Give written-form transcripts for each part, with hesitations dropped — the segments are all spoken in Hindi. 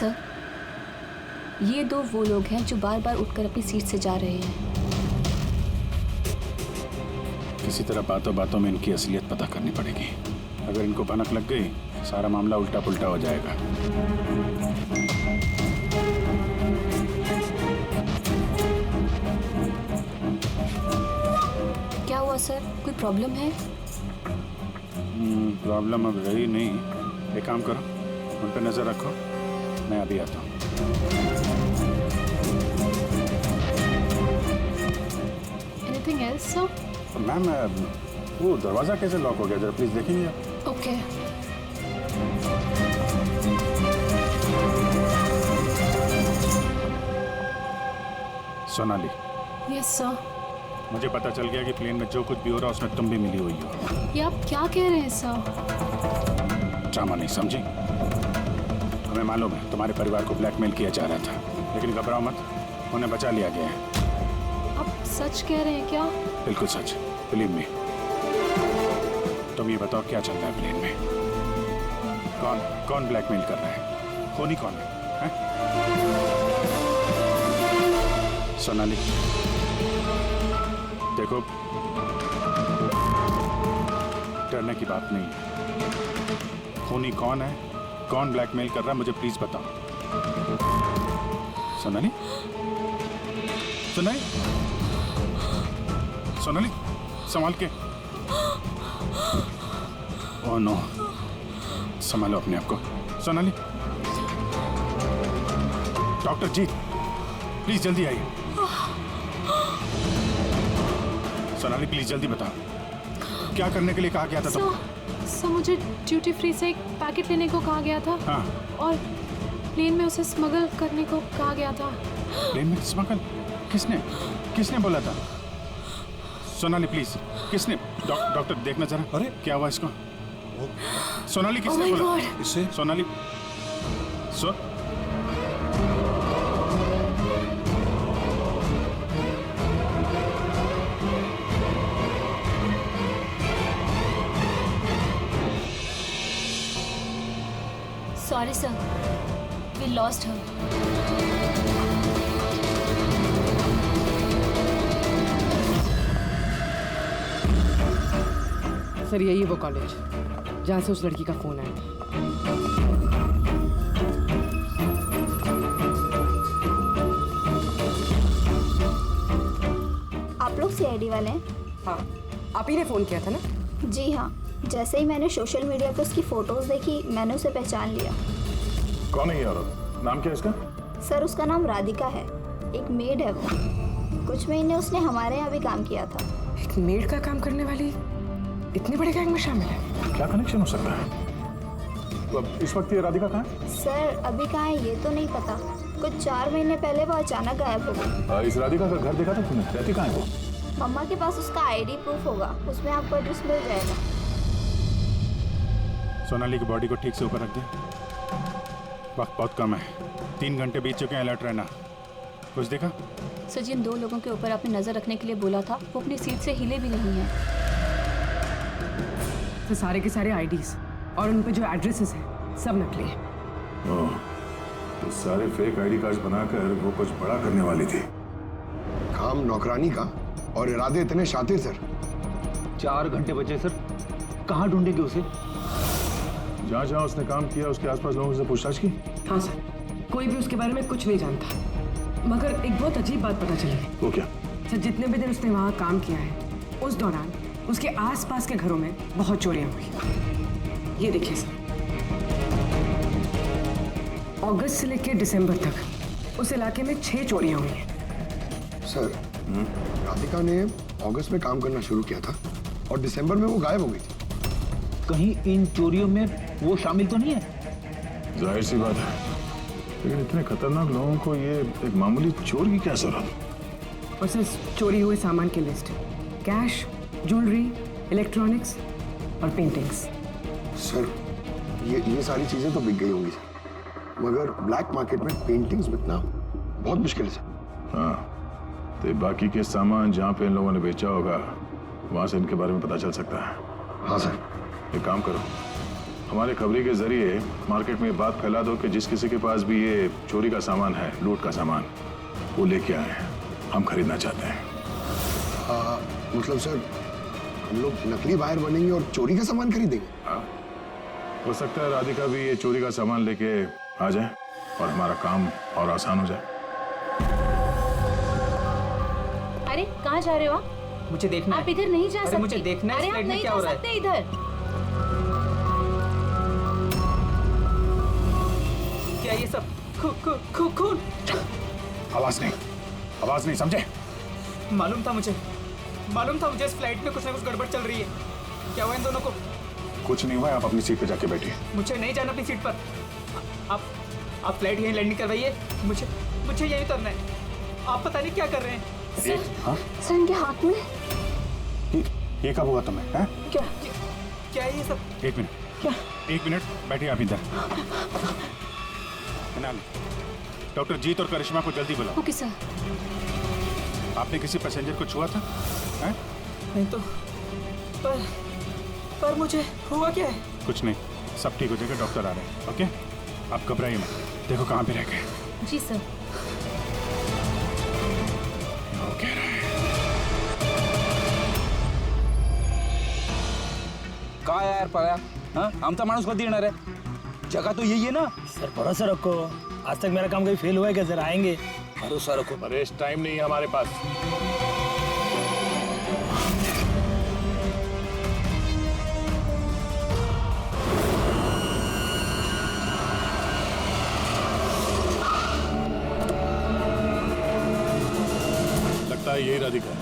सर, ये दो वो लोग हैं जो बार बार उठकर अपनी सीट से जा रहे हैं। किसी तरह बातों बातों में इनकी असलियत पता करनी पड़ेगी। अगर इनको भनक लग गई, सारा मामला उल्टा पुल्टा हो जाएगा। क्या हुआ सर, कोई प्रॉब्लम है? प्रॉब्लम अब रही नहीं। एक काम करो, उन पर नजर रखो, मैं अभी आता हूँ। Anything else sir? मैम, वो दरवाजा कैसे लॉक हो गया, जरा प्लीज देखेंगे आप? ओके। सोनाली। Yes sir. मुझे पता चल गया कि प्लेन में जो कुछ भी हो रहा है उसमें तुम भी मिली हुई हो। ये आप क्या कह रहे हैं सर? ड्रामा नहीं समझी? हमें मालूम है तुम्हारे परिवार को ब्लैकमेल किया जा रहा था, लेकिन घबराओ मत, उन्हें बचा लिया गया है। आप सच कह रहे हैं क्या? बिल्कुल सच, बिलीव मी। तुम ये बताओ क्या चल रहा है प्लेन में? कौन ब्लैकमेल कर रहा है? खूनी कौन है? सोनाली देखो, डरने की बात नहीं है। खूनी कौन है, कौन ब्लैकमेल कर रहा है, मुझे प्लीज बताओ। सोनाली, सोनाली, सोनाली, संभाल के। ओह नो, संभालो अपने आप को। सोनाली, डॉक्टर जी प्लीज जल्दी आइए। सोनाली प्लीज जल्दी बताओ, क्या करने के लिए कहा गया था तुमको? सर, मुझे ड्यूटी फ्री से एक पैकेट लेने को कहा गया था। हाँ। और प्लेन में उसे स्मगल करने को कहा गया था। प्लेन में स्मगल? किसने बोला था? सोनाली प्लीज, किसने? डॉक्टर देखना जरा। अरे क्या हुआ इसको? सोनाली किसने बोला? इससे Sonali, Sorry sir, we lost her. Sir यही है वो कॉलेज जहाँ से उस लड़की का फोन आया। आप लोग सीआईडी वाले हैं? हाँ, आप ही ने फोन किया था ना? जी हाँ, जैसे ही मैंने सोशल मीडिया पर उसकी फोटोज देखी, मैंने उसे पहचान लिया। कौन है ये औरत? नाम क्या है इसका? सर उसका नाम राधिका है, एक मेड है वो। कुछ महीने उसने हमारे यहाँ भी काम किया था। एक मेड का काम करने वाली इतने बड़े गैंग में शामिल है? क्या कनेक्शन हो सकता है? तो अब इस वक्त ये राधिका कहाँ है? सर अभी कहाँ है ये तो नहीं पता, कुछ 4 महीने पहले वो अचानक गायब हो गई। इस राधिका का घर देखा था तुमने? रहती कहाँ है वो? मम्मा के पास उसका आईडी प्रूफ होगा, उसमें आपको एड्रेस मिल जाएगा। सोनाली की बॉडी को ठीक से ऊपर रख दे, वक्त बहुत कम है, 3 घंटे बीत चुके हैं, अलर्ट रहना। कुछ देखा? सर जिन 2 लोगों के ऊपर आपने नजर रखने के लिए बोला था, वो अपनी सीट से हिले भी नहीं है। तो सारे के सारे आईडीज और उन पे जो एड्रेसेस हैं सब नकली हैं। तो सारे फेक आईडी कार्ड बनाकर वो कुछ बड़ा करने वाली थी। काम नौकरानी का और इरादे इतने शातिर सर। 4 घंटे बचे सर, कहाँ ढूंढेंगे उसे? जहाँ जहाँ उसने काम किया उसके आसपास लोगों से पूछताछ की? हाँ सर, कोई भी उसके बारे में कुछ नहीं जानता, मगर एक बहुत अजीब बात पता चली। वो क्या? सर जितने भी दिन उसने वहाँ काम किया है, उस दौरान उसके आसपास के घरों में बहुत चोरियां हुई। ये देखिए सर, अगस्त से लेकर दिसंबर तक उस इलाके में 6 चोरियां हुई हैं। सर राधिका ने अगस्त में काम करना शुरू किया था और दिसंबर में वो गायब हो गई थी। कहीं इन चोरियों में वो शामिल तो नहीं है? जाहिर सी बात है, लेकिन इतने खतरनाक लोगों को ये एक मामूली चोर की क्या जरूरत? और सर चोरी हुए सामान की लिस्ट, कैश, ज्वेलरी, इलेक्ट्रॉनिक्स और पेंटिंग्स। सर ये सारी चीजें तो बिक गई होंगी सर, मगर ब्लैक मार्केट में पेंटिंग्स बिकना बहुत मुश्किल है सर। हाँ, तो बाकी के सामान जहाँ पे इन लोगों ने बेचा होगा वहां से इनके बारे में पता चल सकता है। हाँ सर। एक काम करो, हमारे खबरी के जरिए मार्केट में ये बात फैला दो कि जिस किसी के पास भी ये चोरी का सामान है, लूट का सामान, वो लेके आए हैं, हम खरीदना चाहते हैं। मतलब सर, हम लोग नकली बायर बनेंगे और चोरी का सामान खरीदेंगे? हाँ, हो सकता है राधिका भी ये चोरी का सामान लेके आ जाए और हमारा काम और आसान हो जाए। अरे कहाँ जा रहे हो आप? मुझे देखना आप है। इधर नहीं जा अरे सकते। मुझे देखना है अरे इस आप फ्लैट में नहीं क्या जा हो रहा है। सकते इधर। क्या ये सब खून? आवाज नहीं, समझे? मालूम था मुझे इस फ्लाइट में कुछ ना कुछ गड़बड़ चल रही है। क्या हुआ इन दोनों को? कुछ नहीं हुआ है, आप अपनी सीट पे जाके बैठिए। मुझे नहीं जाना अपनी सीट पर। आप फ्लाइट यहीं लैंडिंग करवाइए। मुझे यहीं उतरना है। आप पता नहीं क्या कर रहे हैं। हाँ? सर इनके हाथ में ये कब हुआ तुम्हें? हैं? क्या है ये सब? एक मिनट बैठिए आप इधर। डॉक्टर जीत और करिश्मा को जल्दी बुलाओ। Okay sir. आपने किसी पैसेंजर को छुआ था? हैं? नहीं तो पर मुझे हुआ क्या है? कुछ नहीं, सब ठीक हो जाएगा, डॉक्टर आ रहे हैं। ओके, आप घबराइए मत। देखो कहाँ पे रह गए। जी सर। वो कह रहा है काय यार पळ्या, हाँ आमचा माणूस कधी येणार आहे? जगह तो यही है ना। सर भरोसा रखो, आज तक मेरा काम कभी फेल हुआ है क्या सर? आएंगे। भरोसा रखो। परेश, टाइम नहीं है हमारे पास। लगता है यही राधिका।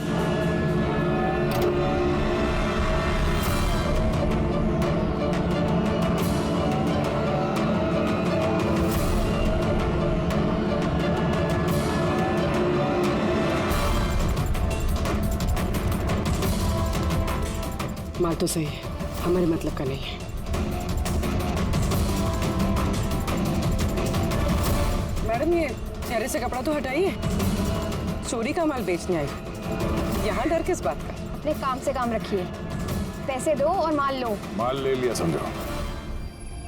माल तो सही है, हमारे मतलब का नहीं है। मैडम ये चेहरे से कपड़ा तो हटाइए। चोरी का माल बेचने आई, यहाँ डर किस बात का? अपने काम से काम रखिए। पैसे दो और माल लो। माल ले लिया समझो,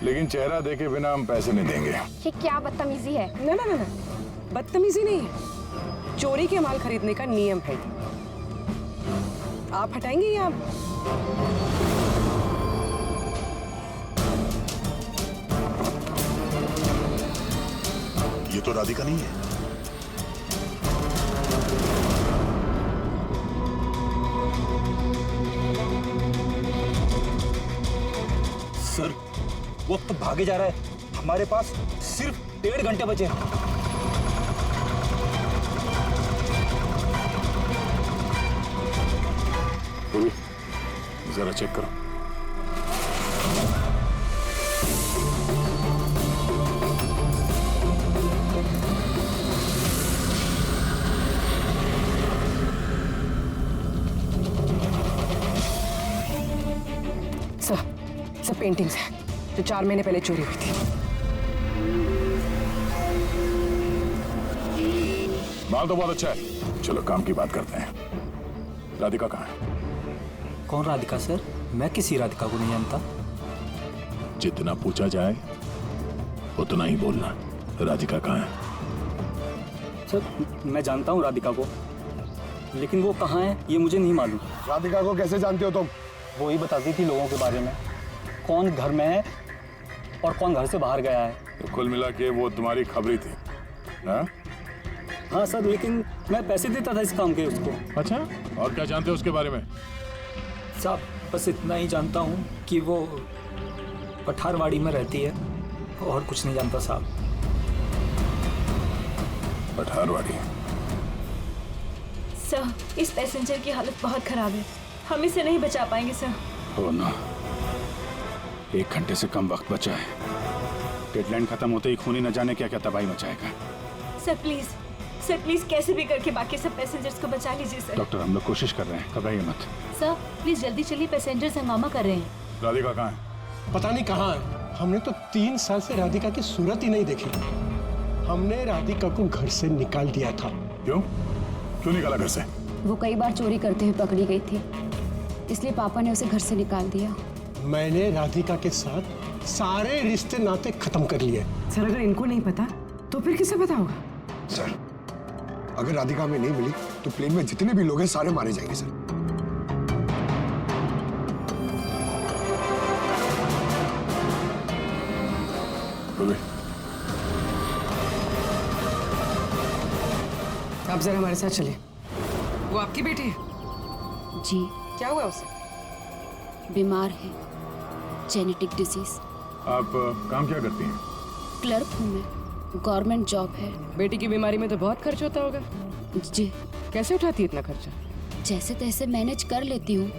लेकिन चेहरा देखे बिना हम पैसे नहीं देंगे। ये क्या बदतमीजी है? ना, बदतमीजी नहीं है, चोरी के माल खरीदने का नियम है। आप हटाएंगे या ये तो राधिका नहीं है। सर वक्त भागे जा रहा है, हमारे पास सिर्फ 1.5 घंटे बचे हैं। जरा चेक करो। सब पेंटिंग्स हैं जो 4 महीने पहले चोरी हुई थी। माल तो बहुत अच्छा है, चलो काम की बात करते हैं। राधिका कहाँ है? कौन राधिका सर? मैं किसी राधिका को नहीं जानता। जितना पूछा जाए उतना ही बोलना। राधिका कहाँ है? सर मैं जानता हूँ राधिका को, लेकिन वो कहाँ है ये मुझे नहीं मालूम। राधिका को कैसे जानते हो तुम? वो ही बताती थी लोगों के बारे में, कौन घर में है और कौन घर से बाहर गया है। तो कुल मिला के वो तुम्हारी खबरी थी? हाँ? हाँ सर, लेकिन मैं पैसे देता था इस काम के उसको। अच्छा, और क्या जानते हो उसके बारे में? साहब बस इतना ही जानता हूँ कि वो पठारवाड़ी में रहती है, और कुछ नहीं जानता साहब। पठारवाड़ी? सर इस पैसेंजर की हालत बहुत खराब है, हम इसे नहीं बचा पाएंगे सर। हो ना, 1 घंटे से कम वक्त बचा है। डेडलाइन खत्म होते ही खूनी न जाने क्या क्या तबाही मचाएगा। सर प्लीज कैसे भी करके बाकी सब पैसेंजर्स को बचा लीजिए सर। डॉक्टर हम लोग कोशिश कर रहे हैं, घबराइए मत। सर प्लीज जल्दी चलिए, पैसेंजर्स हंगामा कर रहे हैं। राधिका कहाँ है? पता नहीं कहाँ है। हमने तो 3 साल से राधिका की सूरत ही नहीं देखी। हमने राधिका को घर से निकाल दिया था। क्यों निकाला घर से? वो कई बार चोरी करते हुए पकड़ी गई थी, इसलिए पापा ने उसे घर से निकाल दिया। मैंने राधिका के साथ सारे रिश्ते नाते खत्म कर लिए। सर अगर इनको नहीं पता तो फिर किसे पता होगा? सर अगर राधिका हमें नहीं मिली तो प्लेन में जितने भी लोग हैं सारे मारे जाएंगे सर। बोले आप जरा हमारे साथ चलिए। वो आपकी बेटी है? जी, क्या हुआ उसे? बीमार है, जेनेटिक डिजीज। आप काम क्या करती हैं? क्लर्क हूँ मैं, गवर्नमेंट जॉब है। बेटी की बीमारी में तो बहुत खर्च होता होगा। जी, कैसे उठाती है इतना खर्चा? जैसे तैसे मैनेज कर लेती हूँ,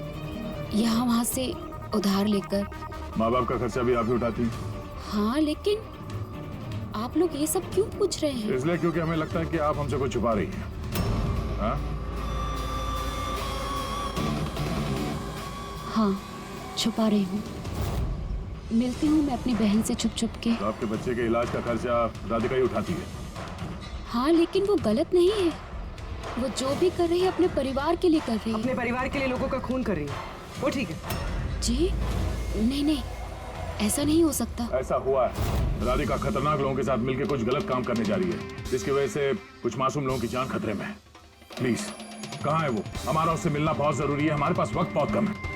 यहाँ वहाँ से उधार लेकर। माँ बाप का खर्चा भी आप ही उठाती हैं? हाँ, लेकिन आप लोग ये सब क्यों पूछ रहे हैं? इसलिए क्योंकि हमें लगता है कि आप हमसे कुछ छुपा रही हैं। हाँ? हाँ, छुपा रही हूँ। मिलती हूँ मैं अपनी बहन से छुप छुप के। तो आपके बच्चे के इलाज का खर्चा राधिका ही उठाती है? हाँ, लेकिन वो गलत नहीं है। वो जो भी कर रही है अपने परिवार के लिए कर रही है। अपने परिवार के लिए लोगों का खून कर रही है, वो ठीक है? जी नहीं नहीं, ऐसा नहीं हो सकता। ऐसा हुआ है। राधिका खतरनाक लोगों के साथ मिलकर कुछ गलत काम करने जा रही है, जिसकी वजह से कुछ मासूम लोगों की जान खतरे में है। प्लीज, कहाँ है वो? हमारा उससे मिलना बहुत जरूरी है, हमारे पास वक्त बहुत कम है।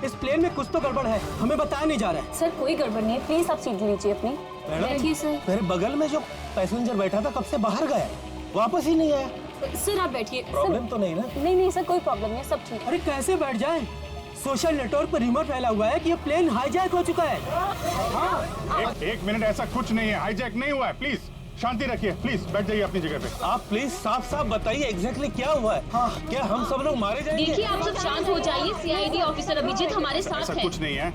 इस प्लेन में कुछ तो गड़बड़ है, हमें बताया नहीं जा रहा है। सर कोई गड़बड़ नहीं है, प्लीज आप सीट लीजिए अपनी। बैठिए सर। मेरे बगल में जो पैसेंजर बैठा था कब से बाहर गया, वापस ही नहीं आया। सर आप बैठिए। प्रॉब्लम तो नहीं ना? नहीं नहीं सर, कोई प्रॉब्लम नहीं है, सब ठीक। अरे कैसे बैठ जाए? सोशल नेटवर्क पर रिमोट फैला हुआ है कि ये प्लेन हाईजैक हो चुका है। एक मिनट, ऐसा कुछ नहीं है, हाईजैक नहीं हुआ है। प्लीज शांति रखिए, प्लीज बैठ जाइए अपनी जगह पे। आप प्लीज साफ साफ बताइए एग्जैक्टली क्या हुआ है। हाँ, क्या हम सब लोग मारे जाएंगे? देखिए आप सब शांत हो जाइए। सीआईडी ऑफिसर अभिजीत हमारे साथ ऐसा है। कुछ नहीं है,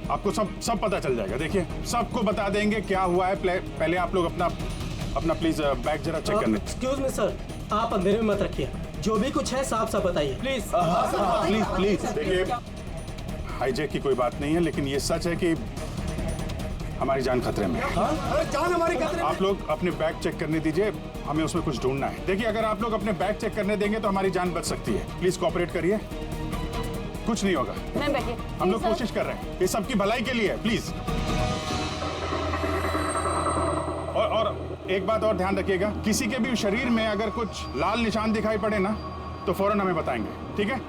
आपको सब पता चल जाएगा। देखिए सबको बता देंगे क्या हुआ है। पहले आप लोग अपना प्लीज बैग जरा चेक कर लें। एक्सक्यूज मी सर, आप अंधेरे में मत रखिए, जो भी कुछ है साफ साफ बताइए प्लीज। Please please. देखिए हाईजैक की कोई बात नहीं है, लेकिन ये सच है कि हमारी जान खतरे में है। जान हमारी खतरे में। आप लोग अपने बैग चेक करने दीजिए, हमें उसमें कुछ ढूंढना है। देखिए अगर आप लोग अपने बैग चेक करने देंगे तो हमारी जान बच सकती है। प्लीज कोऑपरेट करिए, कुछ नहीं होगा। मैं बैठिए। हम लोग कोशिश कर रहे हैं, ये सबकी भलाई के लिए है। प्लीज। और एक बात और ध्यान रखिएगा, किसी के भी शरीर में अगर कुछ लाल निशान दिखाई पड़े ना तो फौरन हमें बताएंगे, ठीक है?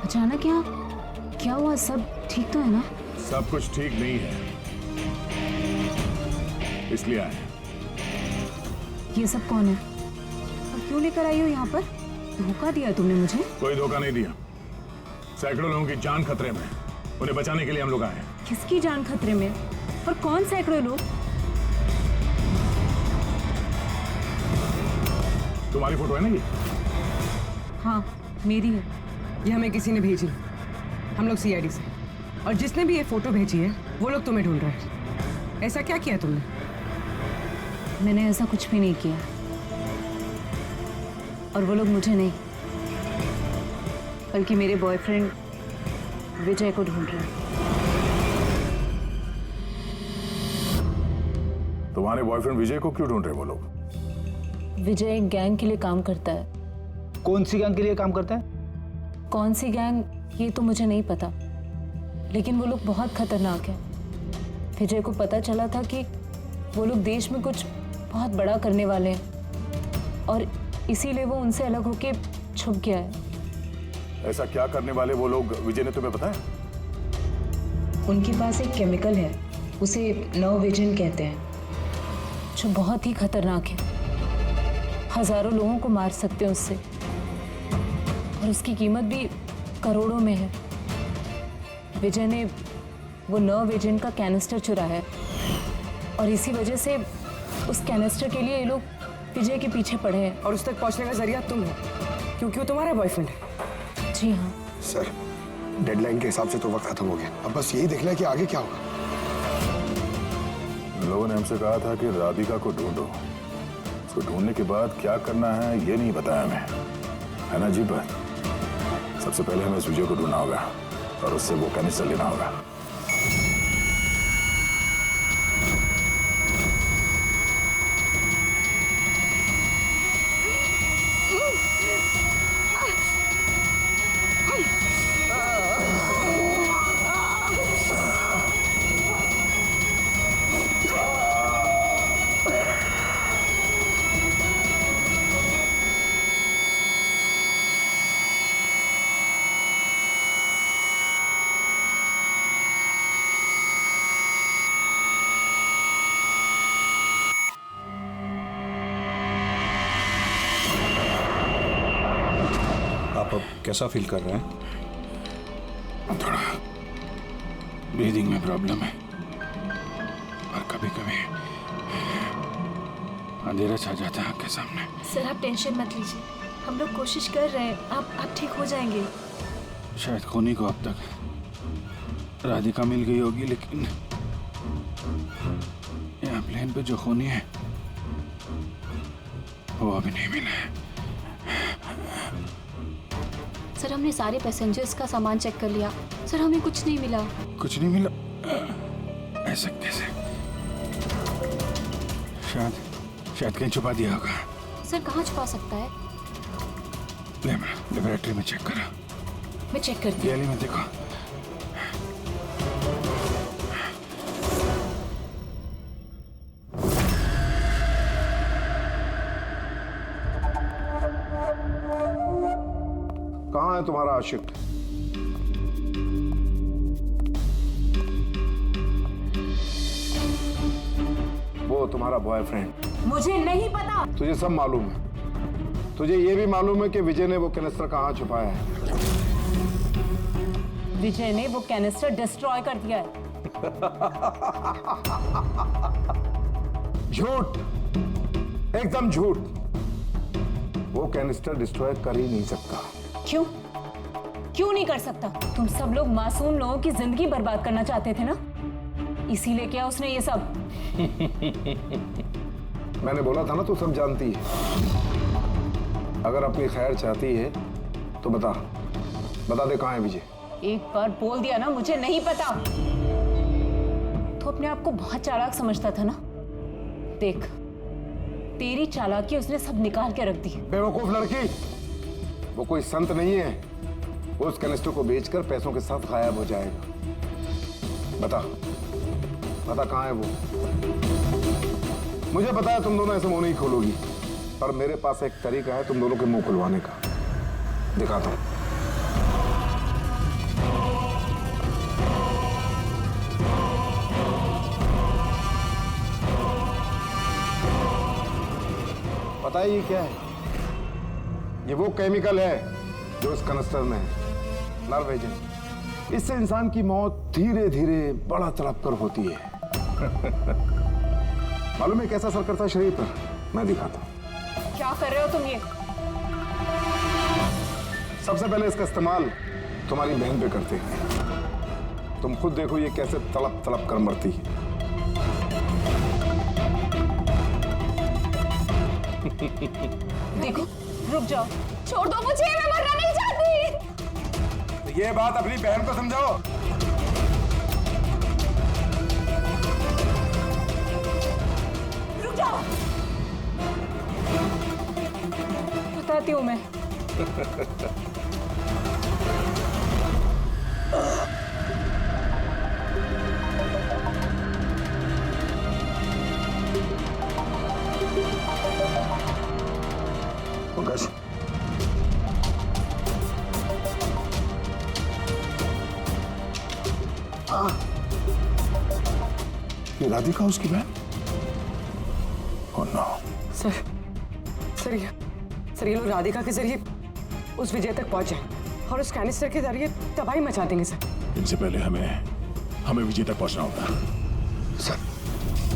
अचानक यहाँ क्या हुआ? सब ठीक तो है ना? सब कुछ ठीक नहीं है, इसलिए आए। ये सब कौन है और क्यों लेकर आई हो यहाँ पर? धोखा दिया तुमने मुझे। कोई धोखा नहीं दिया, सैकड़ों लोगों की जान खतरे में, उन्हें बचाने के लिए हम लोग आए हैं। किसकी जान खतरे में और कौन सैकड़ों लोग? तुम्हारी फोटो है ना ये? हाँ मेरी है। ये हमें किसी ने भेजी, हम लोग सीआईडी से, और जिसने भी ये फोटो भेजी है वो लोग तुम्हें ढूंढ रहे हैं। ऐसा क्या किया तुमने? मैंने ऐसा कुछ भी नहीं किया, और वो लोग मुझे नहीं बल्कि मेरे बॉयफ्रेंड विजय को ढूंढ रहे हैं। तुम्हारे बॉयफ्रेंड विजय को क्यों ढूंढ रहे वो लोग? विजय एक गैंग के लिए काम करता है। कौन सी गैंग के लिए काम करता है? कौन सी गैंग ये तो मुझे नहीं पता, लेकिन वो लोग बहुत खतरनाक है। विजय को पता चला था कि वो लोग देश में कुछ बहुत बड़ा करने वाले हैं, और इसीलिए वो उनसे अलग होके छुप गया है। ऐसा क्या करने वाले वो लोग, विजय ने तुम्हें बताया? उनके पास एक केमिकल है, उसे नव विजन कहते हैं, जो बहुत ही खतरनाक है। हजारों लोगों को मार सकते हैं उससे, और उसकी कीमत भी करोड़ों में है। विजय ने वो नव विजन का कैनिस्टर चुराया है, और इसी वजह से उस कैनिस्टर के लिए ये लोग विजय के पीछे पड़े हैं। और उस तक पहुंचने का जरिया तुम हो। क्योंकि वो तुम्हारा बॉयफ्रेंड है। जी हाँ। सर डेडलाइन के हिसाब से तो वक्त खत्म हो गया, अब बस यही देखना है कि आगे क्या होगा। लोगों ने हमसे कहा था कि राधिका को ढूंढो, उसको ढूंढने के बाद क्या करना है ये नहीं बताया हमें, है ना जी? पर सबसे पहले हमें विजय को ढूंढना होगा और उससे वो कैनिस्टर लेना होगा। आप अब कैसा फील कर रहे हैं? थोड़ा ब्रीदिंग में प्रॉब्लम है और कभी कभी अंधेरा छा जाता है आंख के सामने। सर आप टेंशन मत लीजिए, हम लोग कोशिश कर रहे हैं, आप ठीक हो जाएंगे। शायद खूनी को अब तक राधिका मिल गई होगी, लेकिन यहाँ प्लेन पे जो खूनी है वो अभी नहीं मिला है। सर हमने सारे पैसेंजर्स का सामान चेक कर लिया, सर हमें कुछ नहीं मिला। कुछ नहीं मिला? ऐसा कैसे? शायद कहीं छुपा दिया होगा। सर कहाँ छुपा सकता है? लेबोरेटरी में चेक करो। मैं चेक करती हूँ। गैली में देखो। कहाँ है तुम्हारा आशिक? वो तुम्हारा बॉयफ्रेंड। मुझे नहीं पता। तुझे सब मालूम है। तुझे ये भी मालूम है कि विजय ने वो कैनिस्टर कहाँ छुपाया है? विजय ने वो कैनिस्टर डिस्ट्रॉय कर दिया है। झूठ, एकदम झूठ। वो कैनिस्टर डिस्ट्रॉय कर ही नहीं सकता। क्यों नहीं कर सकता? तुम सब लोग मासूम लोगों की जिंदगी बर्बाद करना चाहते थे ना, इसीलिए किया उसने ये सब। मैंने बोला था ना, तू सब जानती है। अगर अपनी खैर चाहती है तो बता दे कहाँ है विजय। एक बार बोल दिया ना मुझे नहीं पता, तो अपने आप को बहुत चालाक समझता था ना। देख, तेरी चालाकी उसने सब निकाल के रख दी। बेवकूफ लड़की, वो कोई संत नहीं है। वो उस कैनिस्टर को बेचकर पैसों के साथ गायब हो जाएगा। बता कहाँ है वो? मुझे पता है तुम दोनों ऐसे मुंह नहीं खोलोगी, पर मेरे पास एक तरीका है तुम दोनों के मुंह खुलवाने का। दिखाता हूं। पता है ये क्या है? ये वो केमिकल है जो इस कनस्टर में है, नर्व एजेंट। इससे इंसान की मौत धीरे धीरे बड़ा तड़प कर होती है। मालूम है कैसा असर करता है शरीर पर? मैं दिखाता हूं। क्या कर रहे हो तुम ये? सबसे पहले इसका इस्तेमाल तुम्हारी बहन पे करते हैं। तुम खुद देखो ये कैसे तड़प तड़प कर मरती है। देखो, रुक जाओ, छोड़ दो मुझे, मैं मरना नहीं चाहती। तो ये बात अपनी बहन को समझाओ। रुक जाओ, बताती हूँ मैं। पंकज, ये राधिका उसकी बहन? Oh no. सर ये लोग राधिका के जरिए उस विजय तक पहुंच जाए और उस कैनिस्टर के जरिए तबाही मचा देंगे सर। इनसे पहले हमें विजय तक पहुंचना होगा। सर,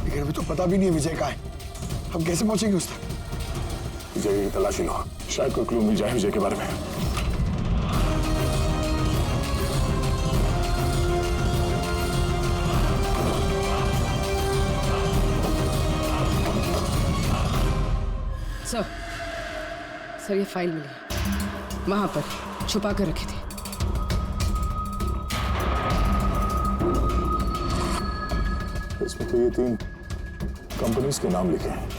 लेकिन अभी तो पता भी नहीं है विजय कहाँ है। हम कैसे पहुंचेंगे उस तक? विजय की तलाशी लो। शायद कोई क्लू मिल जाए विजय के बारे में। सर ये फाइल मिली, वहां पर छुपा कर रखी थी। इसमें तो ये 3 कंपनीज के नाम लिखे हैं,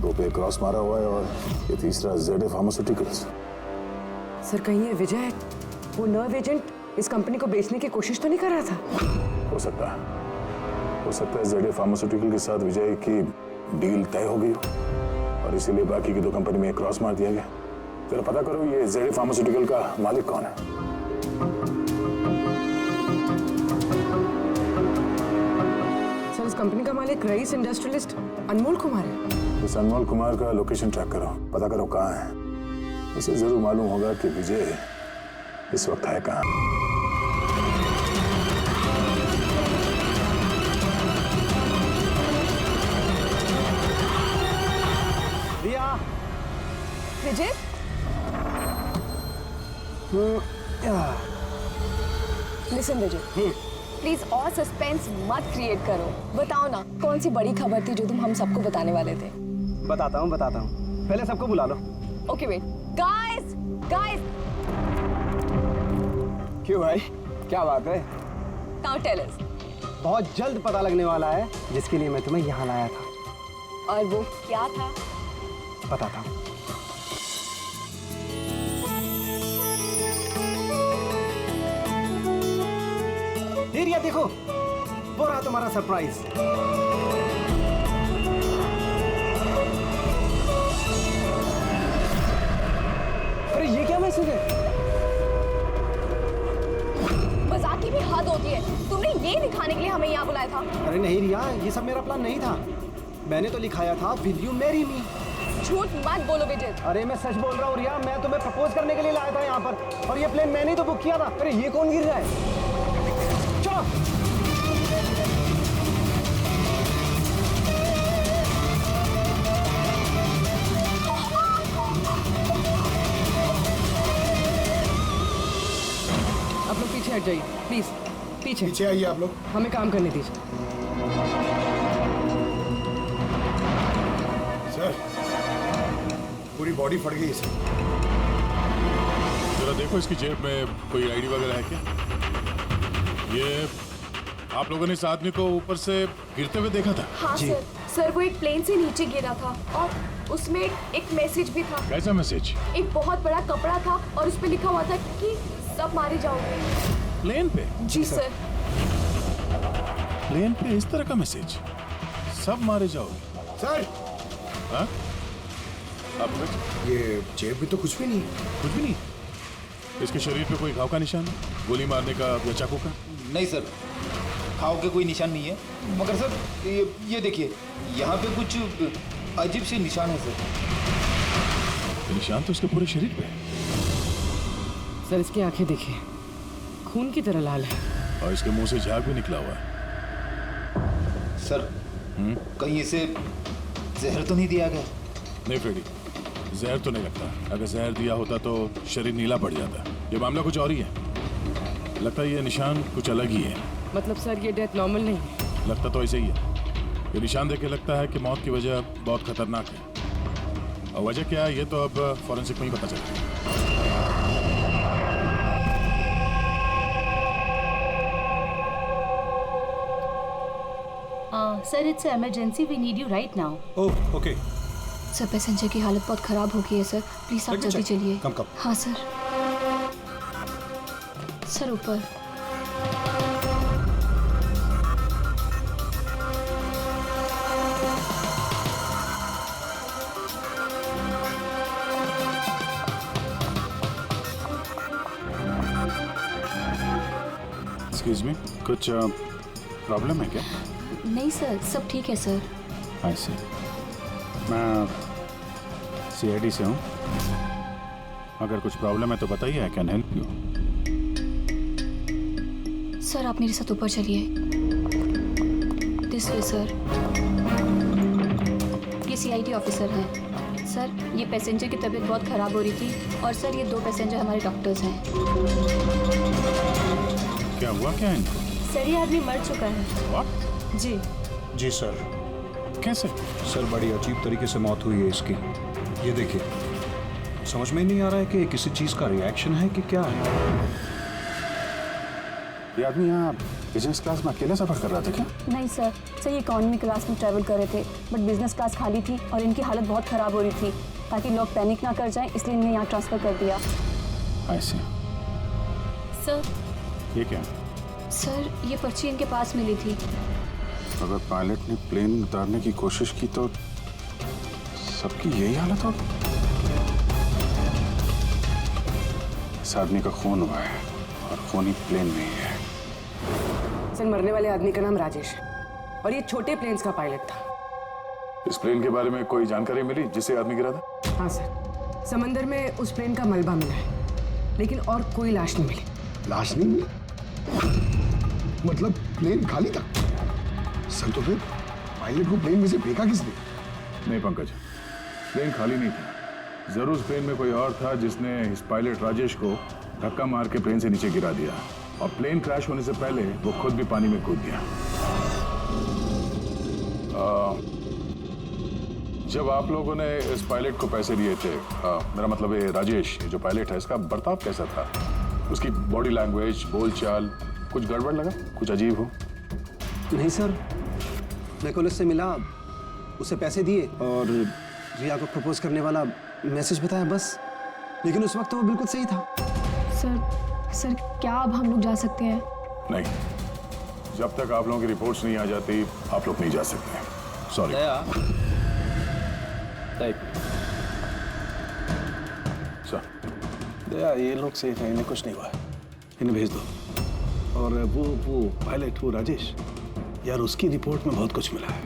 2 पे क्रॉस मारा हुआ है और ये तीसरा ZA फार्मास्यूटिकल्स। सर कहीं ये विजय वो नर्व एजेंट इस कंपनी को बेचने की कोशिश तो नहीं कर रहा था? हो सकता है ZA फार्मास्यूटिकल के साथ विजय की डील तय हो गई हो और इसीलिए बाकी की 2 कंपनी में क्रॉस मार दिया गया। जरा पता करो ये ZA फार्मास्यूटिकल का मालिक कौन है। सर इस कंपनी का मालिक रईस इंडस्ट्रियलिस्ट अनमोल कुमार है। इस अनमोल कुमार का लोकेशन ट्रैक करो, पता करो कहाँ है। उसे जरूर मालूम होगा कि विजय इस वक्त है कहाँ। रिया, विजय लिसन विजय, प्लीज और सस्पेंस मत क्रिएट करो। बताओ ना कौन सी बड़ी खबर थी जो तुम हम सबको बताने वाले थे? बताता हूँ पहले सबको बुला लो। ओके वेट, गाइस क्यों भाई, क्या बात है? Now tell us. बहुत जल्द पता लगने वाला है जिसके लिए मैं तुम्हें यहाँ लाया था। और वो क्या था? बताता हूँ। रिया देखो, वो रहा तुम्हारा सरप्राइज। अरे ये क्या मैसेज है? मजाक की भी हद होती है। तुमने ये दिखाने के लिए हमें यहाँ बुलाया था? अरे नहीं रिया, ये सब मेरा प्लान नहीं था। मैंने तो लिखाया था विल यू मैरी मी। झूठ मत बोलो विजय। अरे मैं सच बोल रहा हूँ रिया, मैं तुम्हें प्रपोज करने के लिए लाया था यहाँ पर और ये प्लेन मैंने ही तो बुक किया था। अरे ये कौन गिर रहा है? चलो। आप लोग पीछे हट जाइए प्लीज, पीछे आइए आप लोग, हमें काम करने दीजिए। सर पूरी बॉडी फट गई सर। जरा देखो इसकी जेब में कोई आईडी वगैरह है क्या? ये आप लोगों ने इस आदमी को ऊपर से गिरते हुए देखा था? हाँ सर वो एक प्लेन से नीचे गिरा था और उसमें एक मैसेज भी था। कैसा मैसेज? एक बहुत बड़ा कपड़ा था और उस पे लिखा हुआ था कि सब मारे जाओगे। प्लेन पे? जी सर। प्लेन पे इस तरह का मैसेज? सब मारे जाओगे? सर हाँ? अब ये जेब में तो कुछ भी नहीं। कुछ भी नहीं? इसके शरीर पे कोई घाव का निशान है? गोली मारने का या चाकू का? नहीं सर, घाव के कोई निशान नहीं है। मगर सर ये देखिए, यहाँ पे कुछ अजीब से निशान है सर। ये निशान तो इसके पूरे शरीर पे है। सर इसकी आंखें देखिए, खून की तरह लाल है और इसके मुंह से झाग भी निकला हुआ है। सर कहीं इसे जहर तो नहीं दिया गया? नहीं फ्रेडी, जहर तो नहीं लगता। अगर जहर दिया होता तो शरीर नीला पड़ जाता। ये मामला कुछ और ही है। लगता है ये निशान कुछ अलग ही है। मतलब सर ये डेथ नॉर्मल नहीं है? लगता तो ऐसे ही है। ये निशान देख के लगता है कि मौत की वजह बहुत खतरनाक है। और वजह क्या है ये तो अब फॉरेंसिक में ही पता चलेगा। Sir it's emergency, we need you right now. Oh okay. Sir passenger की हालत बहुत खराब हो गई है सर, प्लीज आप जल्दी चलिए। कम। हाँ सर। सर ऊपर। एक्सक्यूज मी, कुछ प्रॉब्लम है क्या? नहीं सर, सब ठीक है सर। आई सी। मैं CID से हूँ। अगर कुछ प्रॉब्लम है तो बताइए, I can help you. Sir आप मेरे साथ ऊपर चलिए। This way sir. ये CID ऑफिसर है। सर ये पैसेंजर की तबीयत बहुत ख़राब हो रही थी और सर ये 2 पैसेंजर हमारे डॉक्टर्स हैं। क्या हुआ क्या इनको? सर ये आदमी मर चुका है। What? जी जी सर, कैसे? सर बड़ी अजीब तरीके से मौत हुई है इसकी। ये देखिए, समझ में नहीं आ रहा है कि किसी चीज़ का रिएक्शन है कि क्या है। ये आदमी यहाँ बिजनेस क्लास में अकेले सफर कर रहा था क्या? नहीं सर, ये इकोनॉमी क्लास में ट्रैवल कर रहे थे, बट बिजनेस क्लास खाली थी और इनकी हालत बहुत ख़राब हो रही थी। ताकि लोग पैनिक ना कर जाएं, इसलिए इन्हें यहाँ ट्रांसफ़र कर दिया। ऐसे सर। ये क्या? सर ये पर्ची इनके पास मिली थी। अगर पायलट ने प्लेन उतारने की कोशिश की तो सबकी यही हालत होगी। इस आदमी का खून हुआ है और खून ही प्लेन में ही है। सर मरने वाले आदमी का नाम राजेश है और ये छोटे प्लेन्स का पायलट था। इस प्लेन के बारे में कोई जानकारी मिली जिससे आदमी गिरा था? हाँ सर, समंदर में उस प्लेन का मलबा मिला है, लेकिन और कोई लाश नहीं मिली। लाश नहीं मिली? मतलब प्लेन खाली था? सर तो फिर पायलट को प्लेन में से फेंका किसने? नहीं पंकज, प्लेन खाली नहीं था। जरूर उस प्लेन में कोई और था जिसने इस पायलट राजेश को धक्का मार के प्लेन से नीचे गिरा दिया और प्लेन क्रैश होने से पहले वो खुद भी पानी में कूद गया। जब आप लोगों ने इस पायलट को पैसे दिए थे, मेरा मतलब है राजेश जो पायलट है, इसका बर्ताव कैसा था? उसकी बॉडी लैंग्वेज, बोलचाल, कुछ गड़बड़ लगा? कुछ अजीब हो? नहीं सर, मैं कॉलेज से मिला, उसे पैसे दिए और रिया को प्रपोज करने वाला मैसेज बताया बस। लेकिन उस वक्त तो वो बिल्कुल सही था। सर क्या अब हम लोग जा सकते हैं? नहीं, जब तक आप लोगों की रिपोर्ट्स नहीं आ जाती आप लोग नहीं जा सकते। सॉरी। सर दया, ये लोग सही हैं, इन्हें कुछ नहीं हुआ, इन्हें भेज दो। और वो पायलट, वो राजेश, यार उसकी रिपोर्ट में बहुत कुछ मिला है।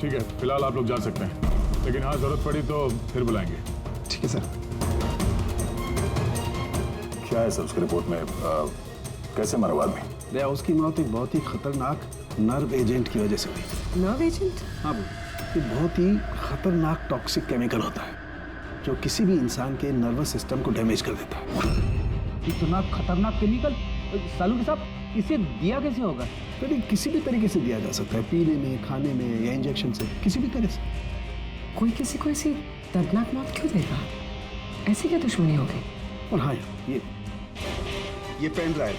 ठीक है, फिलहाल आप लोग जा सकते हैं, लेकिन हाँ जरूरत पड़ी तो फिर बुलाएंगे। ठीक है सर। क्या है सर उसकी रिपोर्ट में? कैसे मरा हुआ आदमी? दया, उसकी मौत एक बहुत ही खतरनाक नर्व एजेंट की वजह से हुई। Nerve agent? हाँ, ये बहुत ही खतरनाक टॉक्सिक केमिकल होता है जो किसी भी इंसान के नर्वस सिस्टम को डैमेज कर देता है। इतना खतरनाक केमिकल सालू के साथ इसे दिया कैसे होगा? तो किसी भी तरीके से दिया जा सकता है, पीने में, खाने में या इंजेक्शन से, किसी भी तरह से। कोई किसी को ऐसी दर्दनाक मौत क्यों देगा? ऐसी क्या दुश्मनी हो गई? और हाँ, ये पेन ड्राइव,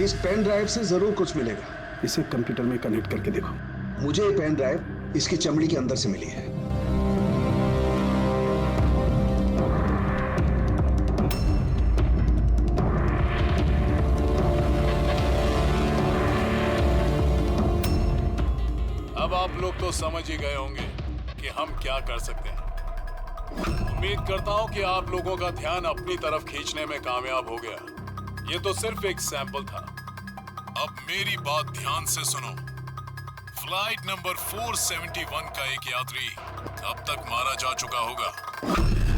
इस पेन ड्राइव से जरूर कुछ मिलेगा। इसे कंप्यूटर में कनेक्ट करके देखो। मुझे ये पेन ड्राइव इसकी चमड़ी के अंदर से मिली है। अब आप लोग तो समझ ही गए होंगे कि हम क्या कर सकते हैं। उम्मीद करता हूं कि आप लोगों का ध्यान अपनी तरफ खींचने में कामयाब हो गया। ये तो सिर्फ एक सैंपल था। अब मेरी बात ध्यान से सुनो। फ्लाइट नंबर 471 का एक यात्री अब तक मारा जा चुका होगा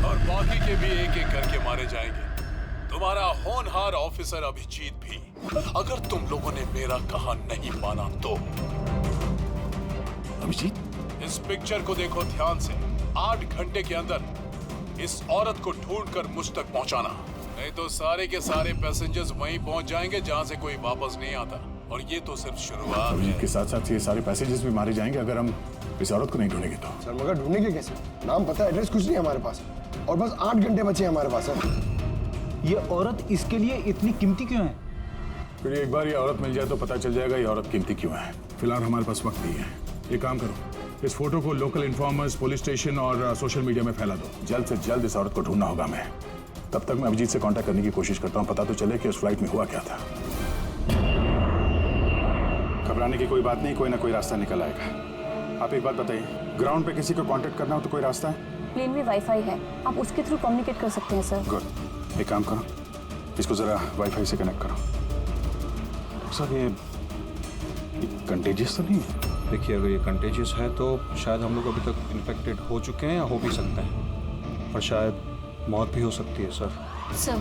और बाकी के भी एक एक करके मारे जाएंगे। तुम्हारा होनहार ऑफिसर अभिजीत भी, अगर तुम लोगों ने मेरा कहा नहीं माना तो। अभिजीत, इस पिक्चर को देखो ध्यान से। 8 घंटे के अंदर इस औरत को ढूंढकर मुझ तक पहुंचाना, नहीं तो सारे के सारे पैसेंजर्स वहीं पहुंच जाएंगे जहां से कोई वापस नहीं आता। और ये तो सिर्फ शुरुआत है। अभिजीत के साथ साथ ये सारे पैसेंजर्स भी मारे जाएंगे अगर हम इस औरत को नहीं ढूंढेंगे तो। सर मगर ढूंढेंगे कैसे? नाम पता, एड्रेस कुछ नहीं है हमारे पास और बस 8 घंटे बचे हैं हमारे पास। ये औरत इसके लिए इतनी कीमती क्यों है? फिर एक बार ये औरत मिल जाए तो पता चल जाएगा ये औरत कीमती क्यों है। फिलहाल हमारे पास वक्त नहीं है। एक काम करो, इस फोटो को लोकल इन्फॉर्मर्स, पुलिस स्टेशन और सोशल मीडिया में फैला दो। जल्द से जल्द इस औरत को ढूंढना होगा हमें। तब तक मैं अभिजीत से कांटेक्ट करने की कोशिश करता हूं, पता तो चले कि उस फ्लाइट में हुआ क्या था। घबराने की कोई बात नहीं, कोई ना कोई रास्ता निकल आएगा। आप एक बात बताइए, ग्राउंड पे किसी को कांटेक्ट करना हो तो कोई रास्ता है? प्लेन में वाईफाई है, आप उसके थ्रू कम्युनिकेट कर सकते हैं सर। गुड, एक काम करो, इसको जरा वाईफाई से कनेक्ट करो। सर ये कंटेजियस तो नहीं है? देखिए, अगर ये कंटेजियस है तो शायद हम लोग अभी तक इन्फेक्टेड हो चुके हैं या हो भी सकते हैं, और शायद मौत भी हो सकती है सर। सर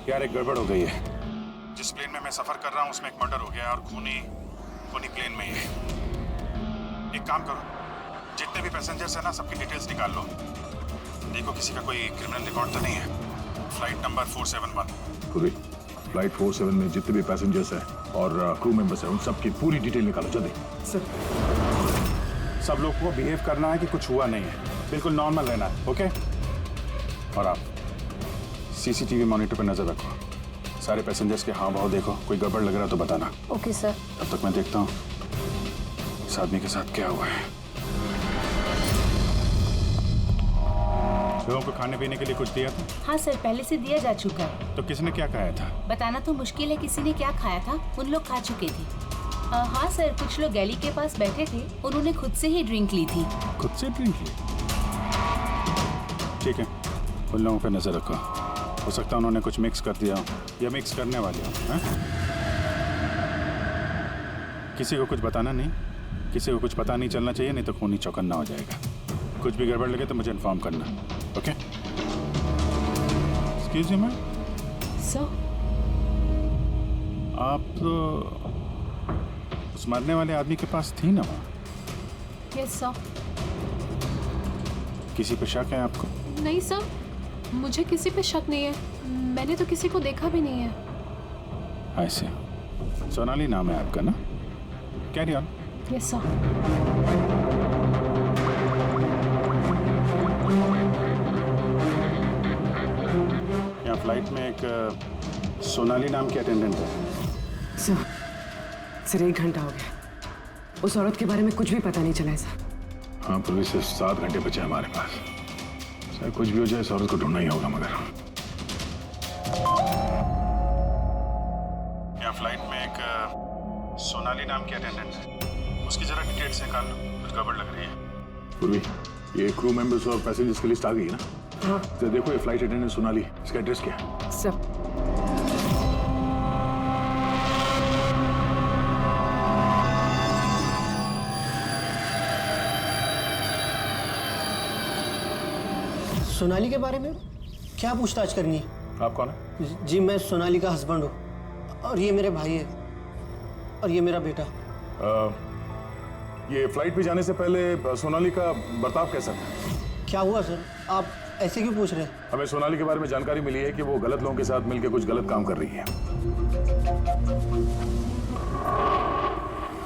यार एक गड़बड़ हो गई है। जिस प्लेन में मैं सफर कर रहा हूँ उसमें एक मर्डर हो गया और खूनी प्लेन में ही है। एक काम करो, जितने भी पैसेंजर्स हैं ना सबकी डिटेल्स निकाल लो। देखो किसी का कोई क्रिमिनल रिकॉर्ड तो नहीं है। Flight number 471। पूरी फ्लाइट 47 में जितने भी पैसेंजर्स हैं और क्रू मेंबर्स हैं उन सबकी पूरी डिटेल निकालो जल्दी। सर सब लोग को बिहेव करना है कि कुछ हुआ नहीं है, बिल्कुल नॉर्मल रहना है, ओके? और आप सीसीटीवी मॉनिटर पर नजर रखो, सारे पैसेंजर्स के हाव भाव देखो, कोई गड़बड़ लग रहा तो बताना। Okay sir. तब तक मैं देखता हूँ इस आदमी के साथ क्या हुआ है। लोगों को खाने पीने के लिए कुछ दिया था? हाँ सर, पहले से दिया जा चुका है। तो किसने क्या खाया था? बताना तो मुश्किल है किसी ने क्या खाया था, उन लोग खा चुके थे। हाँ सर, कुछ लोग गैली के पास बैठे थे, उन्होंने खुद से ही ड्रिंक ली थी। खुद से ड्रिंक ली? ठीक है, उन लोगों पे नजर रखो, हो सकता है उन्होंने कुछ मिक्स कर दिया हो या मिक्स करने वाले हो। किसी को कुछ बताना नहीं, किसी को कुछ पता नहीं चलना चाहिए, नहीं तो खूनी चौकन्ना हो जाएगा। कुछ भी गड़बड़ लगे तो मुझे इन्फॉर्म करना, ओके? एक्सक्यूज मी, सर आप तो उस मरने वाले आदमी के पास थी ना? Yes sir. किसी पे शक है आपको? नहीं सर, मुझे किसी पे शक नहीं है, मैंने तो किसी को देखा भी नहीं है। ऐसे सोनाली नाम है आपका ना? Carry on. Yes sir. यहाँ फ्लाइट में एक सोनाली नाम की अटेंडेंट है। सर 1 घंटा हो गया, उस औरत के बारे में कुछ भी पता नहीं चला है सर। हाँ, पुलिस से 7 घंटे बचे हमारे पास। सर कुछ भी हो जाए इस औरत को ढूंढना ही होगा। मगर यहाँ फ्लाइट में एक सोनाली नाम की अटेंडेंट है, उसकी जरा डिटेल्स निकाल लो, कुछ गड़बड़ लग रही है। पूर्वी, ये क्रू मेंबर्स और पैसेंजर्स की लिस्ट आ गई है ना? हाँ। तो देखो ये फ्लाइट अटेंडेंट सोनाली, इसका एड्रेस क्या है? सब सोनाली के बारे में क्या पूछताछ करनी है? आप कौन है? जी मैं सोनाली का हस्बैंड हूँ और ये मेरे भाई है और ये मेरा बेटा। ये फ्लाइट पे जाने से पहले सोनाली का बर्ताव कैसा था? क्या हुआ सर, आप ऐसे क्यों पूछ रहे हैं? हमें सोनाली के बारे में जानकारी मिली है कि वो गलत लोगों के साथ मिलकर कुछ गलत काम कर रही है।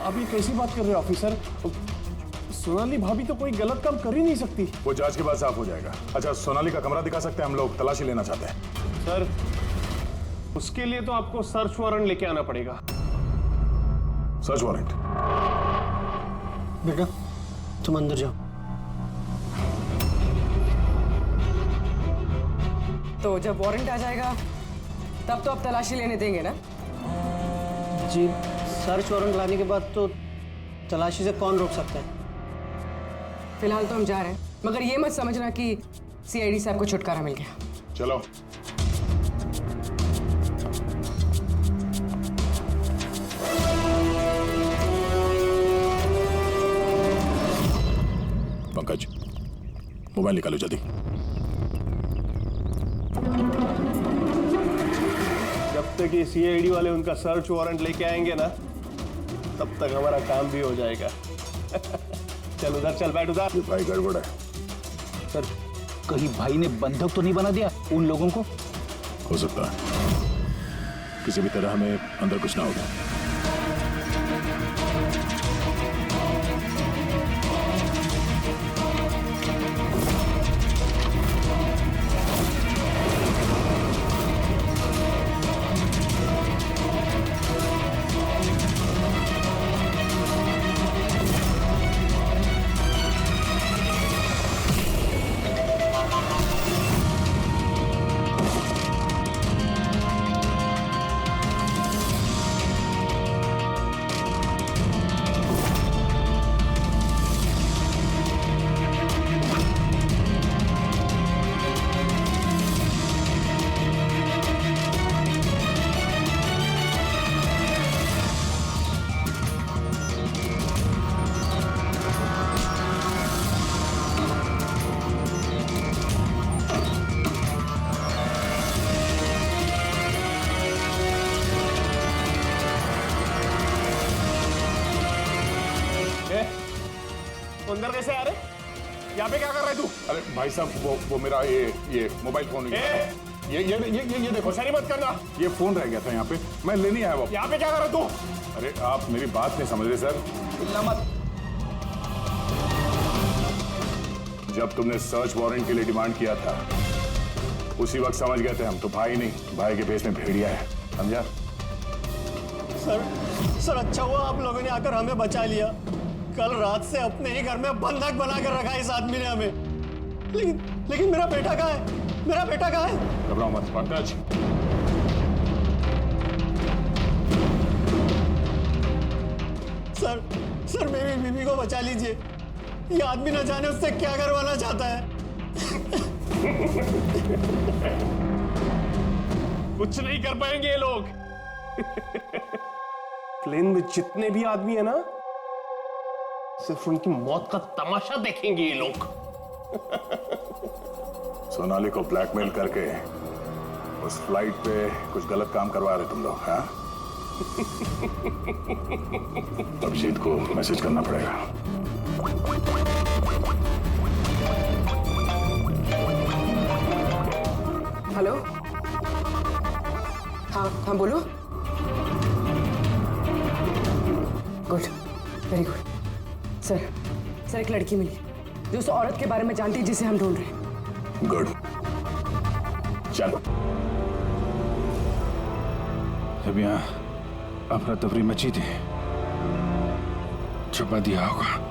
आप ये कैसी बात कर रहे हो ऑफिसर? सोनाली भाभी तो कोई गलत काम कर ही नहीं सकती। वो जांच के बाद साफ हो जाएगा। अच्छा, सोनाली का कमरा दिखा सकते हैं? हम लोग तलाशी लेना चाहते हैं। सर उसके लिए तो आपको सर्च वारंट लेके आना पड़ेगा। Search warrant? बेटा तुम अंदर जाओ। तो जब वारंट आ जाएगा तब तो आप तलाशी लेने देंगे ना? जी सर्च वारंट लाने के बाद तो तलाशी से कौन रोक सकता है? फिलहाल तो हम जा रहे हैं, मगर ये मत समझना कि सीआईडी साहब को छुटकारा मिल गया। चलो। पंकज, मोबाइल निकालो जल्दी। जब तक ये सीआईडी वाले उनका सर्च वारंट लेके आएंगे ना, तब तक हमारा काम भी हो जाएगा। चल उधर चल, बैठ उधर। भाई गड़बड़ है। सर कहीं भाई ने बंधक तो नहीं बना दिया उन लोगों को? हो सकता है, किसी भी तरह हमें अंदर कुछ ना होगा। अंदर कैसे आ रहे? यहाँ पे क्या कर रहा है तू? अरे भाई साहब वो मेरा ये मोबाइल फोन ये देखो, होशियारी मत करना। ये फोन रह गया था यहाँ पे, मैं लेने आया वो। यहाँ पे क्या कर रहा है तू? अरे आप मेरी बात नहीं समझ रहे सर। हिलना मत। जब तुमने सर्च वारंट के लिए डिमांड किया था उसी वक्त समझ गए थे हम तो भाई नहीं, भाई के बेस में भेड़िया है, समझा? सर अच्छा हुआ आप लोगों ने आकर हमें बचा लिया। कल रात से अपने ही घर में बंधक बना कर रखा इस आदमी ने हमें। लेकिन मेरा बेटा कहाँ है? मेरा बेटा कहाँ है? घबराओ मत पंकज। सर मेरी बीवी को बचा लीजिए। ये आदमी न जाने उससे क्या करवाना चाहता है। कुछ नहीं कर पाएंगे ये लोग। प्लेन में जितने भी आदमी है ना, सिर्फ उनकी मौत का तमाशा देखेंगे ये लोग। सोनाली को ब्लैकमेल करके उस फ्लाइट पे कुछ गलत काम करवा रहे तुम लोग, हाँ? अभिजीत को मैसेज करना पड़ेगा। हेलो, हाँ बोलो। Good, very good. सर एक लड़की मिली जो उस औरत के बारे में जानती है जिसे हम ढूंढ रहे हैं। गुड, चलो। जब यहाँ अफरा तफरी मची थी, छुपा दिया होगा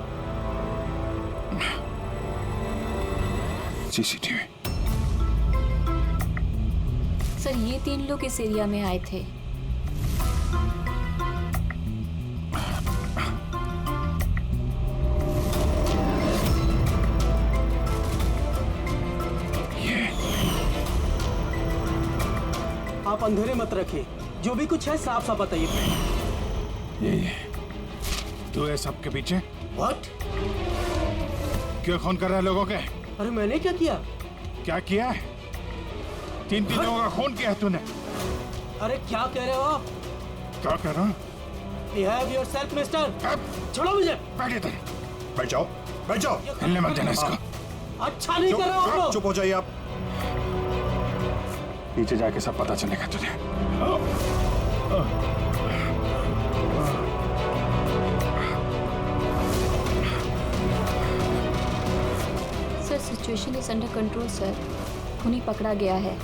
सीसीटीवी। सर ये 3 लोग इस एरिया में आए थे। आप अंधेरे मत रखिए, जो भी कुछ है साफ साफ बताइए। ये तू है सबके पीछे? What? क्यों खून कर रहा है लोगों के? अरे मैंने क्या किया? क्या किया है? 3 लोगों का खून किया है तूने। अरे क्या कह रहे हो आप? क्या कह रहा? Behave yourself, mister. छोड़ो मुझे। बैठ इधर। बैठ जाओ, बैठ जाओ। हिलने मत देना इसको। अच्छा नहीं कर रहे हो आप लोग। चुप हो जाइए आप। नीचे जाके सब पता चलेगा तुझे। Sir situation is under control sir. खूनी पकड़ा गया है,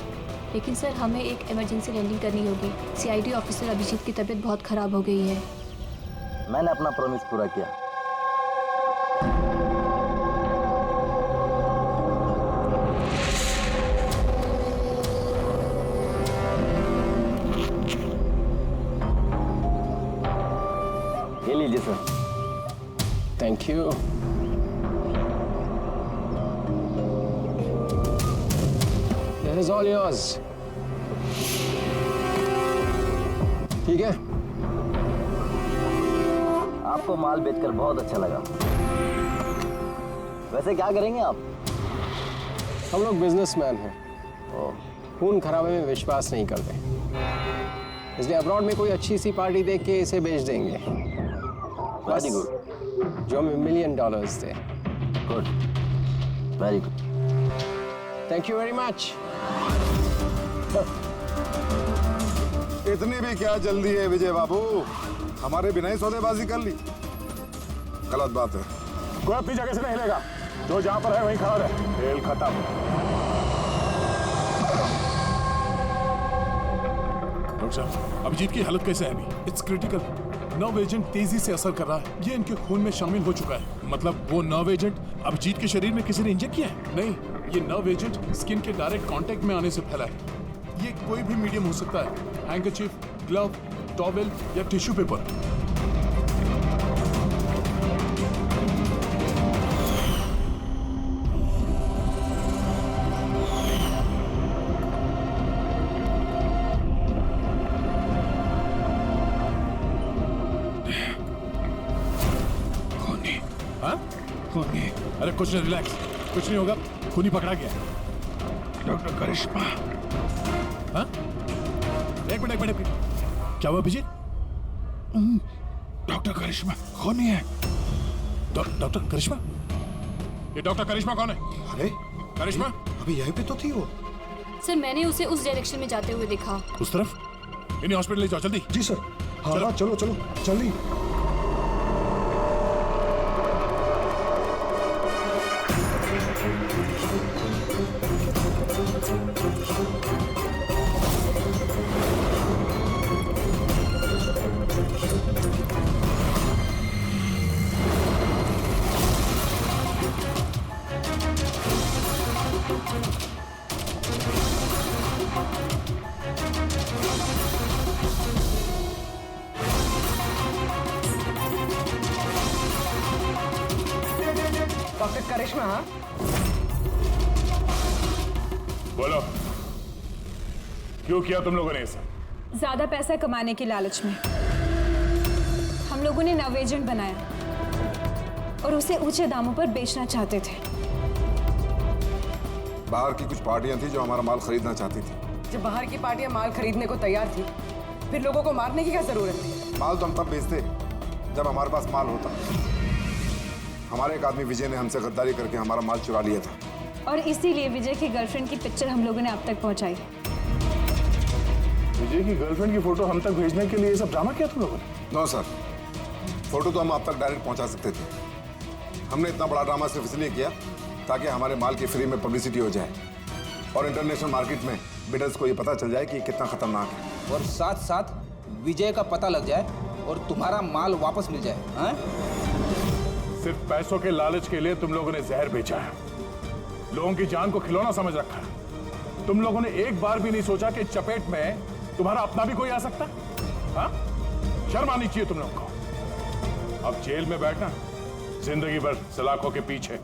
लेकिन सर हमें एक इमरजेंसी लैंडिंग करनी होगी। सीआईडी ऑफिसर अभिजीत की तबीयत बहुत खराब हो गई है। मैंने अपना प्रॉमिस पूरा किया। ये लीजिए sir. Thank you. This is all yours. ठीक है? आपको माल बेचकर बहुत अच्छा लगा। वैसे क्या करेंगे आप? हम लोग बिजनेसमैन हैं, खून खराबे में विश्वास नहीं करते, इसलिए अब्रॉड में कोई अच्छी सी पार्टी देख के इसे बेच देंगे। Very good. जो हमें $1 million they. Good, very good. Thank you very much. इतनी भी क्या जल्दी है विजय बाबू? हमारे बिना ही सौदेबाजी कर ली। गलत बात है। कोई अपनी जगह से नहीं हिलेगा, जो जहां पर है वहीं खड़ा रहे। खेल खत्म। डॉक्टर साहब, अभिजीत की हालत कैसे है अभी? It's critical. नर्व एजेंट तेजी से असर कर रहा है। ये इनके खून में शामिल हो चुका है। मतलब वो नर्व एजेंट अभिजीत के शरीर में किसी ने इंजेक्ट किया है? नहीं, ये नर्व एजेंट स्किन के डायरेक्ट कांटेक्ट में आने से फैला है। ये कोई भी मीडियम हो सकता है, हैंकरचीफ, ग्लव, टॉवेल या टिश्यू पेपर। खूनी? अरे कुछ नहीं, रिलैक्स, कुछ नहीं होगा। खूनी पकड़ा गया। डॉक्टर करिश्मा। हाँ? एक मिनट। क्या हुआ अभिजीत? डॉक्टर करिश्मा खूनी है। डॉक्टर करिश्मा? ये डॉक्टर करिश्मा कौन है? अरे करिश्मा अभी यहीं पे तो थी वो। सर मैंने उसे उस डायरेक्शन में जाते हुए देखा। उस तरफ? इन्हें हॉस्पिटल ले जाओ जल्दी। जी सर। हाँ हाँ चलो चलो जल्दी। डॉक्टर करिश्मा। हाँ बोलो, क्यों किया तुम लोगों ने ऐसा? ज्यादा पैसा कमाने की लालच में हम लोगों ने नव एजेंट बनाया और उसे ऊंचे दामों पर बेचना चाहते थे। बाहर की कुछ पार्टियां थी जो हमारा माल खरीदना चाहती थी। जब बाहर की पार्टियां माल खरीदने को तैयार थी, फिर लोगों को मारने की क्या जरूरत थी? माल तो हम तब बेचते जब हमारे पास माल होता। हमारे एक आदमी विजय ने हमसे गद्दारी करके हमारा माल चुरा लिया था और इसीलिए विजय की गर्लफ्रेंड की पिक्चर हम लोगों ने आप तक पहुंचाई। विजय की गर्लफ्रेंड की फोटो हम तक भेजने के लिए ये सब ड्रामा किया तुम लोगों ने? नो सर, फोटो तो हम आप तक डायरेक्ट पहुंचा सकते थे। हमने इतना बड़ा ड्रामा सिर्फ इसलिए किया ताकि हमारे माल की फ्री में पब्लिसिटी हो जाए और इंटरनेशनल मार्केट में बिडर्स को ये पता चल जाए कि ये कितना खतरनाक है, और साथ साथ विजय का पता लग जाए और तुम्हारा माल वापस मिल जाए। हाँ? सिर्फ पैसों के लालच के लिए तुम लोगों ने जहर बेचा है, लोगों की जान को खिलौना समझ रखा है। तुम लोगों ने एक बार भी नहीं सोचा कि चपेट में तुम्हारा अपना भी कोई आ सकता है? हाँ? शर्म आनी चाहिए तुम लोगों को। अब जेल में बैठना, जिंदगी भर सलाखों के पीछे।